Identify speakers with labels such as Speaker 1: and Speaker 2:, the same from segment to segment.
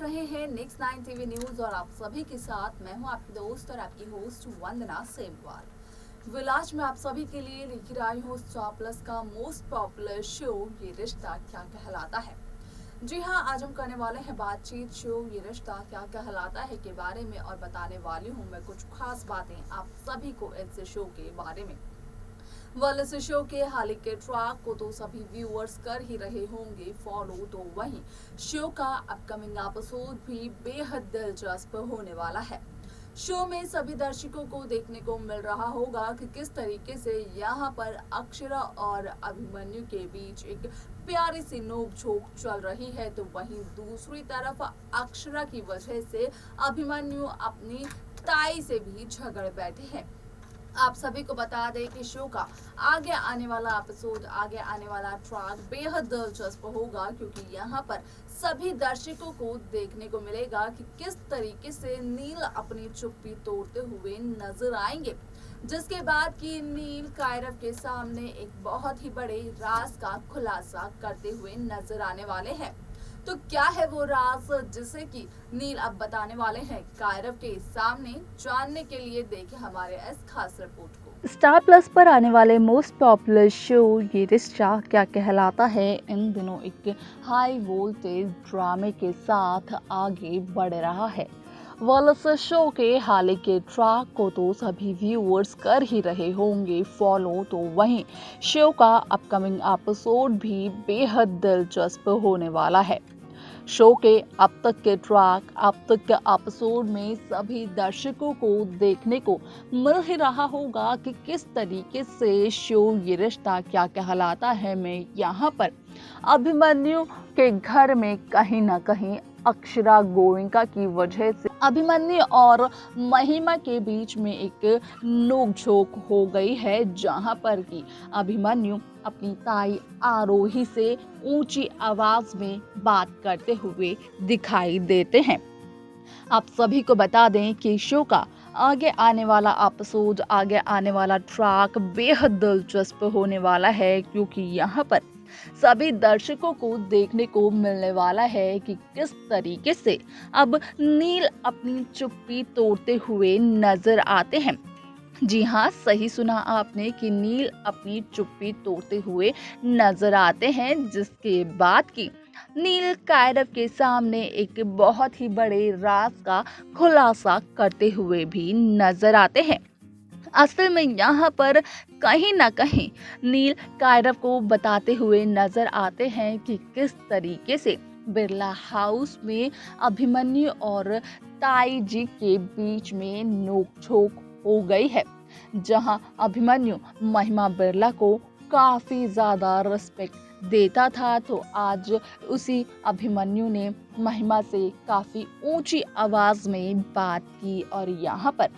Speaker 1: रहे हैं next 9 TV news और आप सभी के साथ मैं हूं आपकी दोस्त और आपकी होस्ट वंदना सेमवाल। विलास में आप सभी के लिए लेकर आई हूं स्टार प्लस का मोस्ट पॉपुलर शो ये रिश्ता क्या कहलाता है। जी हां, आज हम करने वाले हैं बातचीत शो ये रिश्ता क्या कहलाता है के बारे में और बताने वाली हूं मैं कुछ खास बातें आप सभी को इस शो के बारे में। इस शो के हाल के ट्रैक को तो सभी व्यूअर्स कर ही रहे होंगे फॉलो, तो वहीं शो का अपकमिंग एपिसोड भी बेहद दिलचस्प होने वाला है। शो में सभी दर्शकों को देखने को मिल रहा होगा कि किस तरीके से यहाँ पर अक्षरा और अभिमन्यु के बीच एक प्यारी सी नोक-झोंक चल रही है, तो वहीं दूसरी तरफ अक्षरा की वजह से अभिमन्यु अपनी ताई से भी झगड़ बैठे हैं। आप सभी को बता दें कि शो का आगे आने वाला एपिसोड, आगे आने वाला ट्रैक बेहद दिलचस्प होगा, क्योंकि यहाँ पर सभी दर्शकों को देखने को मिलेगा कि किस तरीके से नील अपनी चुप्पी तोड़ते हुए नजर आएंगे, जिसके बाद कि नील कायरव के सामने एक बहुत ही बड़े राज का खुलासा करते हुए नजर आने वाले हैं। तो क्या है वो राज जिसे कि नील अब बताने वाले हैं कायरव के सामने? जानने के लिए देखें हमारे इस खास रिपोर्ट को।
Speaker 2: स्टार प्लस पर आने वाले मोस्ट पॉपुलर शो ये रिश्ता क्या कहलाता है इन दिनों एक हाई वोल्टेज ड्रामे के साथ आगे बढ़ रहा है। इस शो के हाल के ट्रैक को तो सभी व्यूअर्स कर ही रहे होंगे फॉलो, तो वहीं शो का अपकमिंग एपिसोड भी बेहद दिलचस्प होने वाला है। शो के अब तक के ट्रैक, अब तक के एपिसोड में सभी दर्शकों को देखने को मिल ही रहा होगा कि किस तरीके से शो ये रिश्ता क्या कहलाता है में यहाँ पर अभिमन्यु के घर में कहीं ना कहीं अक्षरा गोयनका की वजह से अभिमन्यु और महिमा के बीच में एक नोकझोंक हो गई है, जहां पर कि अभिमन्यु अपनी ताई आरोही से ऊंची आवाज में बात करते हुए दिखाई देते हैं। आप सभी को बता दें कि शो का आगे आने वाला एपिसोड, आगे आने वाला ट्रैक बेहद दिलचस्प होने वाला है, क्योंकि यहाँ पर सभी दर्शकों को देखने को मिलने वाला है कि किस तरीके से अब नील अपनी चुप्पी तोड़ते हुए नजर आते हैं। जी हाँ, सही सुना आपने कि नील अपनी चुप्पी तोड़ते हुए नजर आते हैं, जिसके बाद की नील कायरव के सामने एक बहुत ही बड़े राज का खुलासा करते हुए भी नजर आते हैं। असल में यहाँ पर कहीं ना कहीं नील कायरव को बताते हुए नजर आते हैं कि किस तरीके से बिरला हाउस में अभिमन्यु और ताई जी के बीच में नोक-झोंक हो गई है, जहां अभिमन्यु महिमा बिरला को काफी ज्यादा रिस्पेक्ट देता था, तो आज उसी अभिमन्यु ने महिमा से काफी ऊंची आवाज में बात की और यहाँ पर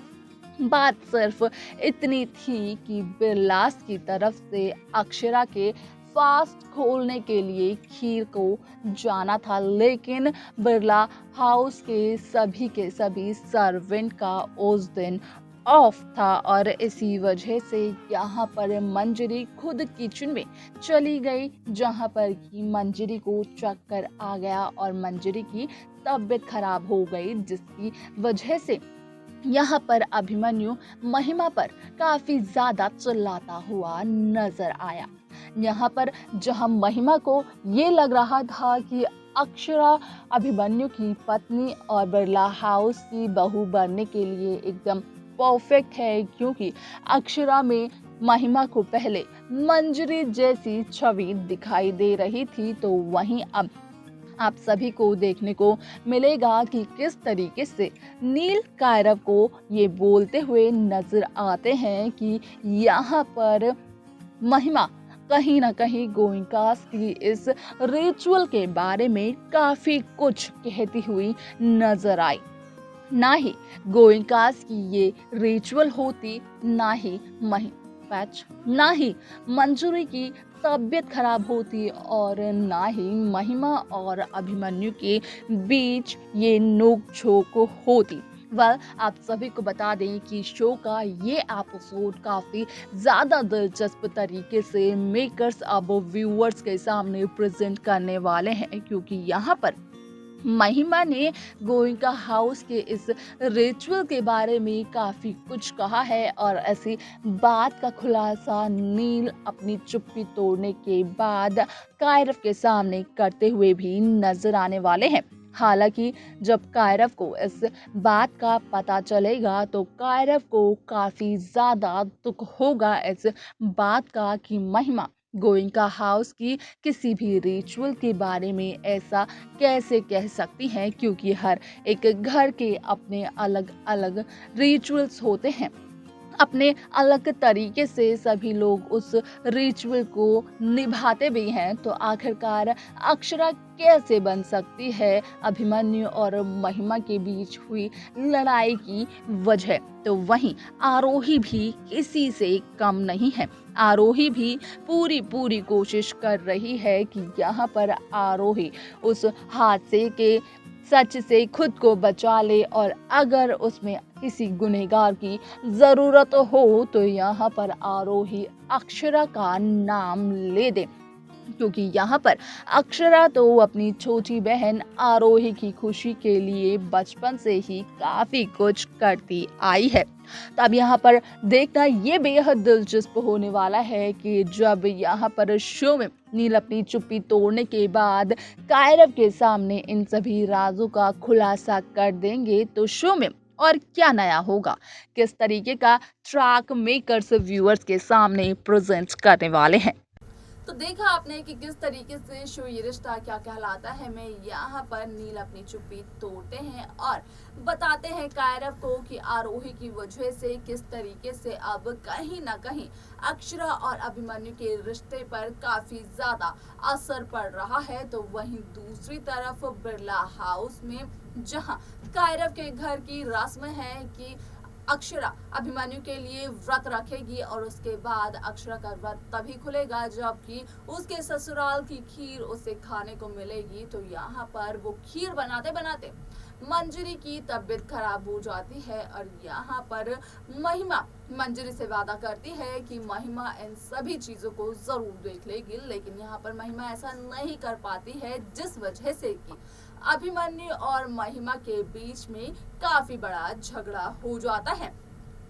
Speaker 2: बात सिर्फ इतनी थी कि बिरलास की तरफ से अक्षरा के फास्ट खोलने के लिए खीर को जाना था, लेकिन बिरला हाउस के सभी सर्वेंट का उस दिन ऑफ था और इसी वजह से यहाँ पर मंजरी खुद किचन में चली गई, जहाँ पर कि मंजरी को चक्कर आ गया और मंजरी की तबीयत खराब हो गई, जिसकी वजह से यहाँ पर अभिमन्यु महिमा पर काफी ज्यादा चिल्लाता हुआ नजर आया। यहाँ पर जहाँ महिमा को ये लग रहा था कि अक्षरा अभिमन्यु की पत्नी और बिरला हाउस की बहू बनने के लिए एकदम परफेक्ट है, क्योंकि अक्षरा में महिमा को पहले मंजरी जैसी छवि दिखाई दे रही थी, तो वहीं अब आप सभी को देखने को मिलेगा कि किस तरीके से नील कायरव को ये बोलते हुए नजर आते हैं कि यहाँ पर महिमा कहीं ना कहीं गोयनकास की इस रिचुअल के बारे में काफी कुछ कहती हुई नजर आई। ना ही गोयनकास की ये रिचुअल होती, ना ही ना ही मंजरी की तबीयत खराब होती और ना ही महिमा और अभिमन्यु के बीच ये नोक-झोंक होती। आप सभी को बता दें कि शो का ये एपिसोड काफी ज्यादा दिलचस्प तरीके से मेकर्स अब व्यूअर्स के सामने प्रेजेंट करने वाले हैं, क्योंकि यहाँ पर महिमा ने गोइंका हाउस के इस रिचुअल के बारे में काफी कुछ कहा है और ऐसी बात का खुलासा नील अपनी चुप्पी तोड़ने के बाद कायरव के सामने करते हुए भी नजर आने वाले हैं। हालांकि जब कायरव को इस बात का पता चलेगा तो कायरव को काफी ज्यादा दुख होगा इस बात का कि महिमा गोइंका हाउस की किसी भी रिचुअल के बारे में ऐसा कैसे कह सकती हैं, क्योंकि हर एक घर के अपने अलग अलग रिचुअल्स होते हैं। अपने अलग तरीके से सभी लोग उस रिचुअल को निभाते भी हैं। तो आखिरकार अक्षरा कैसे बन सकती है अभिमन्यु और महिमा के बीच हुई लड़ाई की वजह? तो वहीं आरोही भी किसी से कम नहीं है। आरोही भी पूरी कोशिश कर रही है कि यहाँ पर आरोही उस हादसे के सच से खुद को बचा ले और अगर उसमें किसी गुनहगार की जरूरत हो तो यहाँ पर आरोही अक्षरा का नाम ले दे, क्योंकि यहाँ पर अक्षरा तो अपनी छोटी बहन आरोही की खुशी के लिए बचपन से ही काफी कुछ करती आई है। तो अब यहाँ पर देखना ये बेहद दिलचस्प होने वाला है कि जब यहाँ पर शो में नील अपनी चुप्पी तोड़ने के बाद कायरव के सामने इन सभी राजों का खुलासा कर देंगे तो शो में और क्या नया होगा, किस तरीके का ट्रैक मेकर्स व्यूअर्स के सामने प्रेजेंट करने वाले हैं।
Speaker 1: तो देखा आपने कि किस तरीके से शो ये रिश्ता क्या कहलाता है में यहाँ पर नील अपनी चुप्पी तोड़ते हैं और बताते हैं कायरव को कि आरोही की वजह से किस तरीके से अब कहीं ना कहीं अक्षरा और अभिमन्यु के रिश्ते पर काफी ज्यादा असर पड़ रहा है। तो वहीं दूसरी तरफ बिरला हाउस में जहां कायरव के घर की रस्म है कि अक्षरा अभिमन्यु के लिए व्रत रखेगी और उसके बाद अक्षरा का व्रत तभी खुलेगा जबकि उसके ससुराल की खीर उसे खाने को मिलेगी। तो यहाँ पर वो खीर बनाते बनाते मंजरी की तबीयत खराब हो जाती है और यहाँ पर महिमा मंजरी से वादा करती है कि महिमा इन सभी चीजों को जरूर देख लेगी, लेकिन यहाँ पर महिमा ऐसा नहीं कर पाती है जिस वजह से कि अभिमन्यु और महिमा के बीच में काफी बड़ा झगड़ा हो जाता है।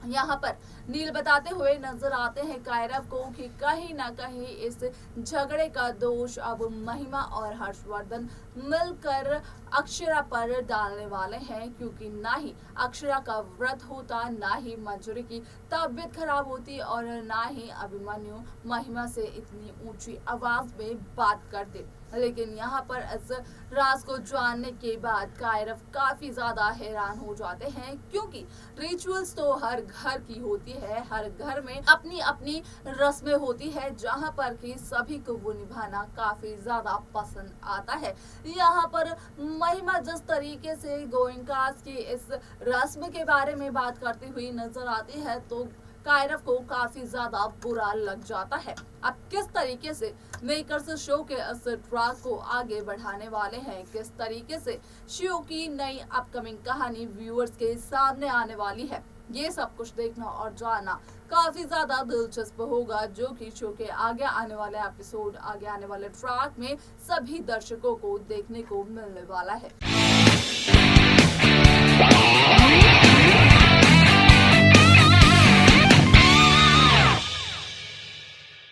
Speaker 1: यहाँ पर नील बताते हुए नजर आते हैं कायरव को कि कहीं ना कहीं इस झगड़े का दोष अब महिमा और हर्षवर्धन मिलकर अक्षरा पर डालने वाले हैं, क्योंकि ना ही अक्षरा का व्रत होता, ना ही मंजरी की तबीयत खराब होती और ना ही अभिमन्यु महिमा से इतनी ऊंची आवाज में बात करते। लेकिन यहाँ पर इस राज को जानने के बाद कायरव काफी ज्यादा हैरान हो जाते हैं, क्योंकि रिचुअल्स तो हर घर की होती है, हर घर में अपनी अपनी रस्में होती है जहाँ पर कि सभी को वो निभाना काफी ज्यादा पसंद आता है। यहाँ पर महिमा जिस तरीके से गोइंकास की इस रस्म के बारे में बात करती हुई नजर आती है तो कायरव को काफी ज्यादा बुरा लग जाता है। अब किस तरीके से मेकर्स शो के इस ट्रैक को आगे बढ़ाने वाले हैं, किस तरीके से शो की नई अपकमिंग कहानी व्यूअर्स के सामने आने वाली है, ये सब कुछ देखना और जानना काफी ज्यादा दिलचस्प होगा, जो कि शो के आगे आने वाले एपिसोड, आगे आने वाले ट्रैक में सभी दर्शकों को देखने को मिलने वाला है।